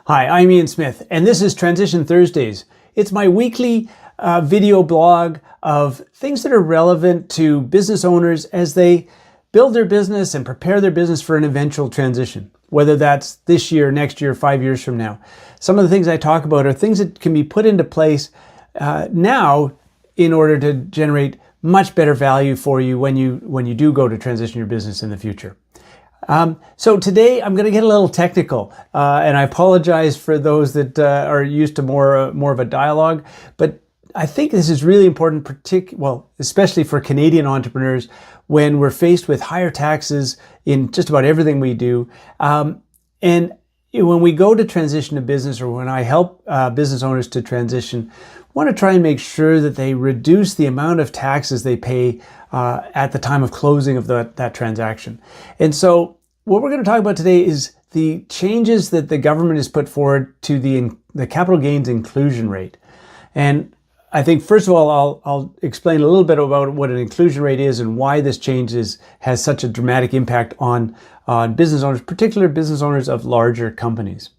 Hi, I'm Ian Smith, and this is Transition Thursdays. It's my weekly video blog of things that are relevant to business owners as they build their business and prepare their business for an eventual transition, whether that's this year, next year, 5 years from now. Some of the things I talk about are things that can be put into place now in order to generate much better value for you when you do go to transition your business in the future. So today I'm going to get a little technical, and I apologize for those that are used to more of a dialogue, but I think this is really important, especially for Canadian entrepreneurs when we're faced with higher taxes in just about everything we do. And when we go to transition a business, or when I help business owners to transition, I want to try and make sure that they reduce the amount of taxes they pay at the time of closing of that transaction. And so what we're going to talk about today is the changes that the government has put forward to the capital gains inclusion rate. And I think, first of all, I'll explain a little bit about what an inclusion rate is and why this change has such a dramatic impact on business owners, particularly business owners of larger companies.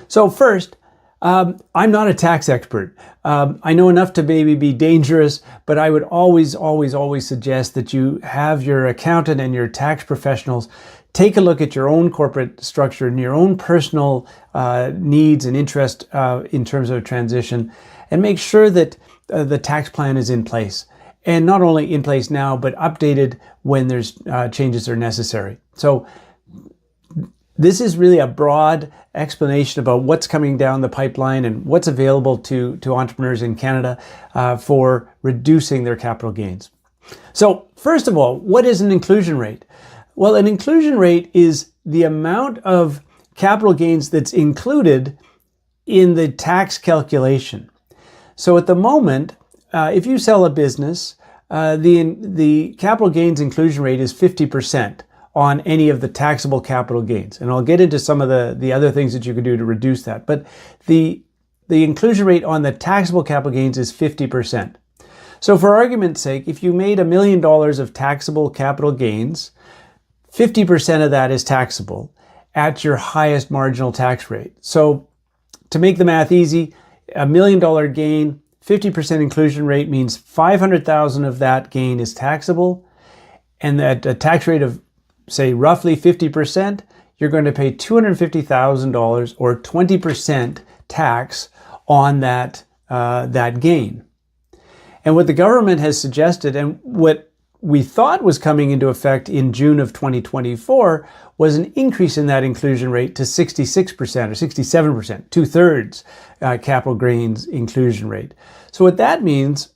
So first, I'm not a tax expert. I know enough to maybe be dangerous, but I would always suggest that you have your accountant and your tax professionals take a look at your own corporate structure and your own personal needs and interest in terms of transition, and make sure that the tax plan is in place. And not only in place now, but updated when there's changes that are necessary. So this is really a broad explanation about what's coming down the pipeline and what's available to entrepreneurs in Canada for reducing their capital gains. So first of all, what is an inclusion rate? Well, an inclusion rate is the amount of capital gains that's included in the tax calculation. So at the moment, if you sell a business, the capital gains inclusion rate is 50% on any of the taxable capital gains. And I'll get into some of the other things that you can do to reduce that. But the inclusion rate on the taxable capital gains is 50%. So for argument's sake, if you made $1 million of taxable capital gains, 50% of that is taxable at your highest marginal tax rate. So to make the math easy, $1 million gain, 50% inclusion rate means $500,000 of that gain is taxable, and at a tax rate of, say, roughly 50%, you're going to pay $250,000 or 20% tax on that gain. And what the government has suggested, and what we thought was coming into effect in June of 2024, was an increase in that inclusion rate to 66% or 67%, two-thirds capital gains inclusion rate. So what that means,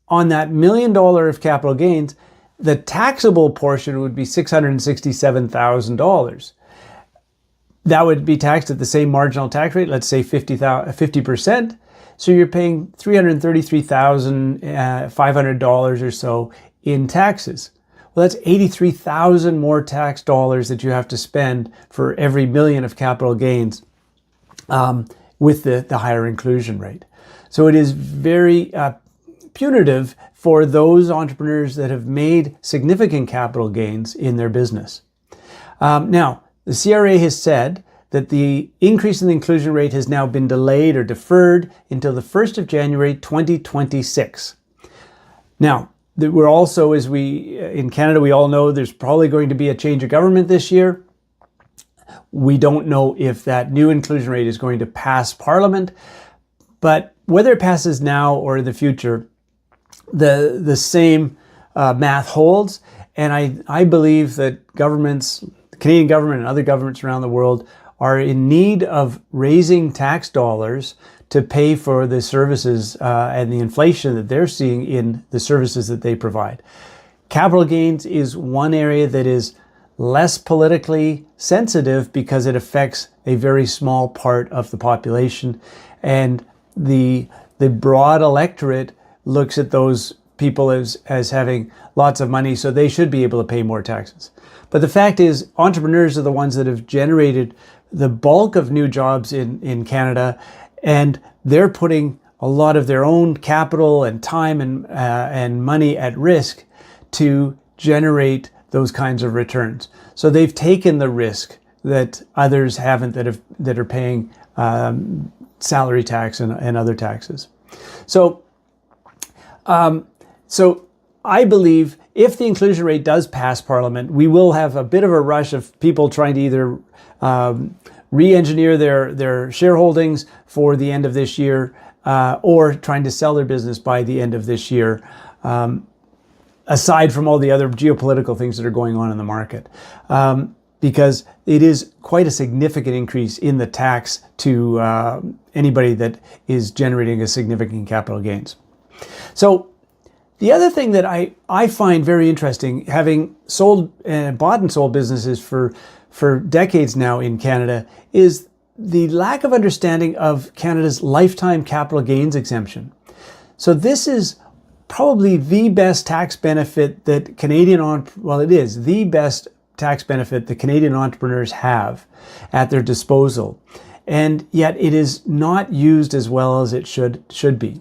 on that $1 million of capital gains, the taxable portion would be $667,000. That would be taxed at the same marginal tax rate, let's say 50%. So you're paying $333,500 or so in taxes. Well, that's $83,000 more tax dollars that you have to spend for every million of capital gains with the higher inclusion rate. So it is very punitive for those entrepreneurs that have made significant capital gains in their business. Now, the CRA has said that the increase in the inclusion rate has now been delayed or deferred until the 1st of January 2026. Now, we're also, in Canada, we all know there's probably going to be a change of government this year. We don't know if that new inclusion rate is going to pass Parliament, but whether it passes now or in the future, the same math holds. And I believe that governments, the Canadian government and other governments around the world, are in need of raising tax dollars to pay for the services and the inflation that they're seeing in the services that they provide. Capital gains is one area that is less politically sensitive because it affects a very small part of the population, and the broad electorate looks at those people as having lots of money, so they should be able to pay more taxes. But the fact is, entrepreneurs are the ones that have generated the bulk of new jobs in Canada, and they're putting a lot of their own capital and time and money at risk to generate those kinds of returns. So they've taken the risk that others haven't, that are paying salary tax and other taxes. So I believe if the inclusion rate does pass Parliament, we will have a bit of a rush of people trying to either re-engineer their shareholdings for the end of this year, or trying to sell their business by the end of this year, aside from all the other geopolitical things that are going on in the market. Because it is quite a significant increase in the tax to anybody that is generating a significant capital gains. So the other thing that I find very interesting, having bought and sold businesses for decades now in Canada, is the lack of understanding of Canada's lifetime capital gains exemption. So this is probably the best tax benefit that it is the best tax benefit that Canadian entrepreneurs have at their disposal. And yet it is not used as well as it should be.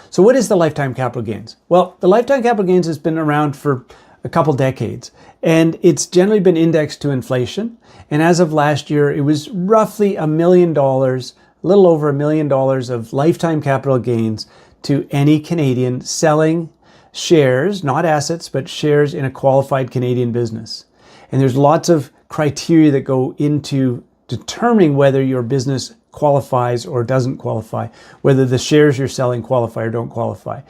So what is the lifetime capital gains? Well, the lifetime capital gains has been around for a couple decades, and it's generally been indexed to inflation. And as of last year, it was roughly $1 million, a little over $1 million of lifetime capital gains to any Canadian selling shares, not assets, but shares in a qualified Canadian business. And there's lots of criteria that go into determining whether your business qualifies or doesn't qualify, whether the shares you're selling qualify or don't qualify.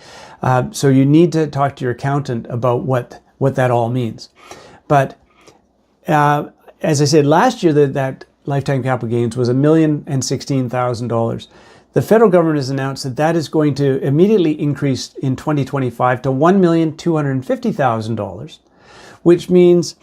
So you need to talk to your accountant about what that all means. But as I said, last year that lifetime capital gains was $1,016,000. The federal government has announced that is going to immediately increase in 2025 to $1,250,000, which means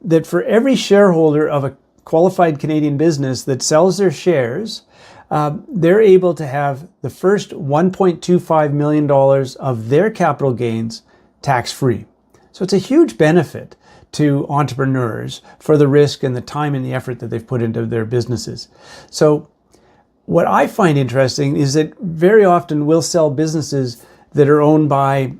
that for every shareholder of a qualified Canadian business that sells their shares, they're able to have the first $1.25 million of their capital gains tax-free. So it's a huge benefit to entrepreneurs for the risk and the time and the effort that they've put into their businesses. So what I find interesting is that very often we'll sell businesses that are owned by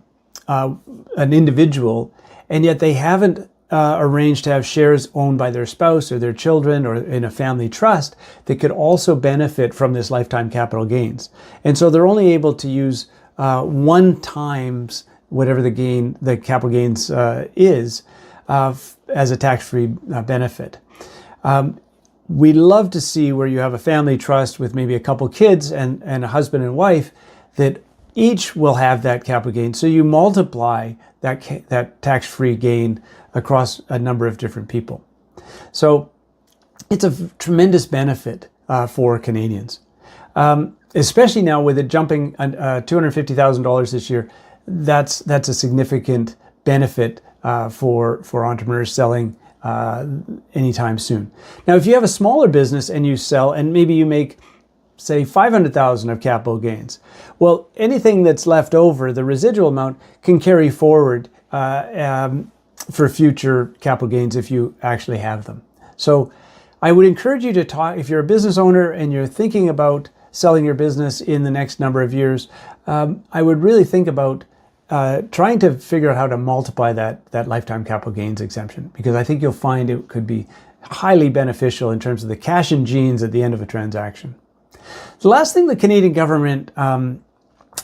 an individual, and yet they haven't arranged to have shares owned by their spouse or their children or in a family trust that could also benefit from this lifetime capital gains. And so they're only able to use 1 times whatever the capital gains is as a tax-free benefit. We love to see where you have a family trust with maybe a couple kids and a husband and wife that each will have that capital gain. So you multiply that tax-free gain across a number of different people. So it's a tremendous benefit for Canadians, especially now with it jumping $250,000 this year. That's a significant benefit for entrepreneurs selling anytime soon. Now, if you have a smaller business and you sell, and maybe you make, say, $500,000 of capital gains, well, anything that's left over, the residual amount, can carry forward for future capital gains if you actually have them. So I would encourage you to talk, if you're a business owner and you're thinking about selling your business in the next number of years, I would really think about trying to figure out how to multiply that lifetime capital gains exemption, because I think you'll find it could be highly beneficial in terms of the cash and genes at the end of a transaction. The last thing the Canadian government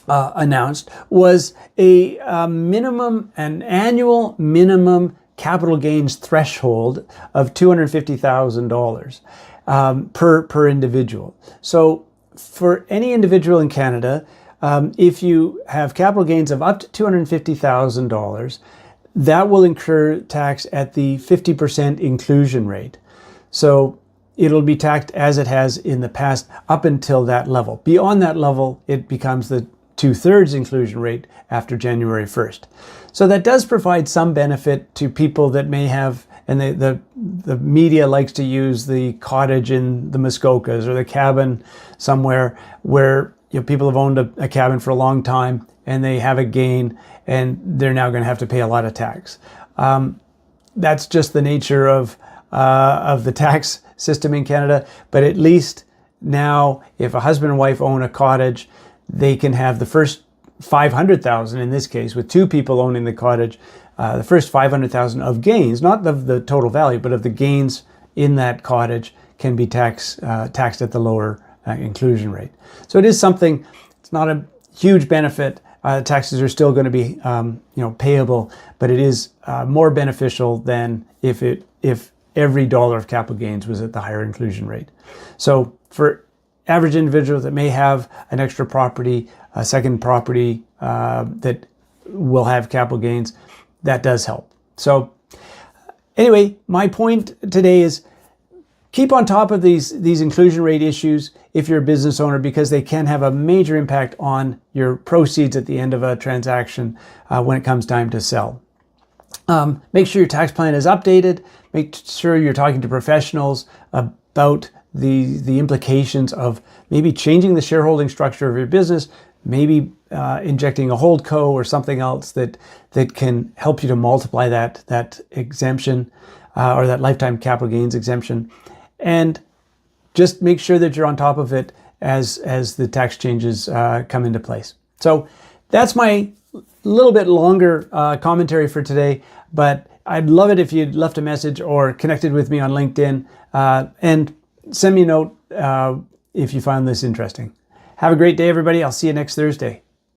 announced was an annual minimum capital gains threshold of $250,000 per individual. So for any individual in Canada, if you have capital gains of up to $250,000, that will incur tax at the 50% inclusion rate. So it'll be taxed as it has in the past up until that level. Beyond that level, it becomes the 2/3 inclusion rate after January 1st. So that does provide some benefit to people that may have, and the media likes to use the cottage in the Muskokas or the cabin somewhere where people have owned a cabin for a long time and they have a gain and they're now going to have to pay a lot of tax. That's just the nature of the tax system in Canada. But at least now, if a husband and wife own a cottage, they can have the first $500,000 in this case, with 2 people owning the cottage, the first $500,000 of gains, not of the total value, but of the gains in that cottage can be taxed at the lower inclusion rate. So it is something, it's not a huge benefit. Taxes are still going to be payable, but it is more beneficial than if every dollar of capital gains was at the higher inclusion rate. So for average individuals that may have an extra property, a second property that will have capital gains, that does help. So anyway, my point today is keep on top of these inclusion rate issues if you're a business owner, because they can have a major impact on your proceeds at the end of a transaction when it comes time to sell. Make sure your tax plan is updated. Make sure you're talking to professionals about the implications of maybe changing the shareholding structure of your business, maybe injecting a holdco or something else that can help you to multiply that exemption or that lifetime capital gains exemption. And just make sure that you're on top of it as the tax changes come into place. So that's my little bit longer commentary for today, but I'd love it if you'd left a message or connected with me on LinkedIn and send me a note if you found this interesting. Have a great day, everybody. I'll see you next Thursday.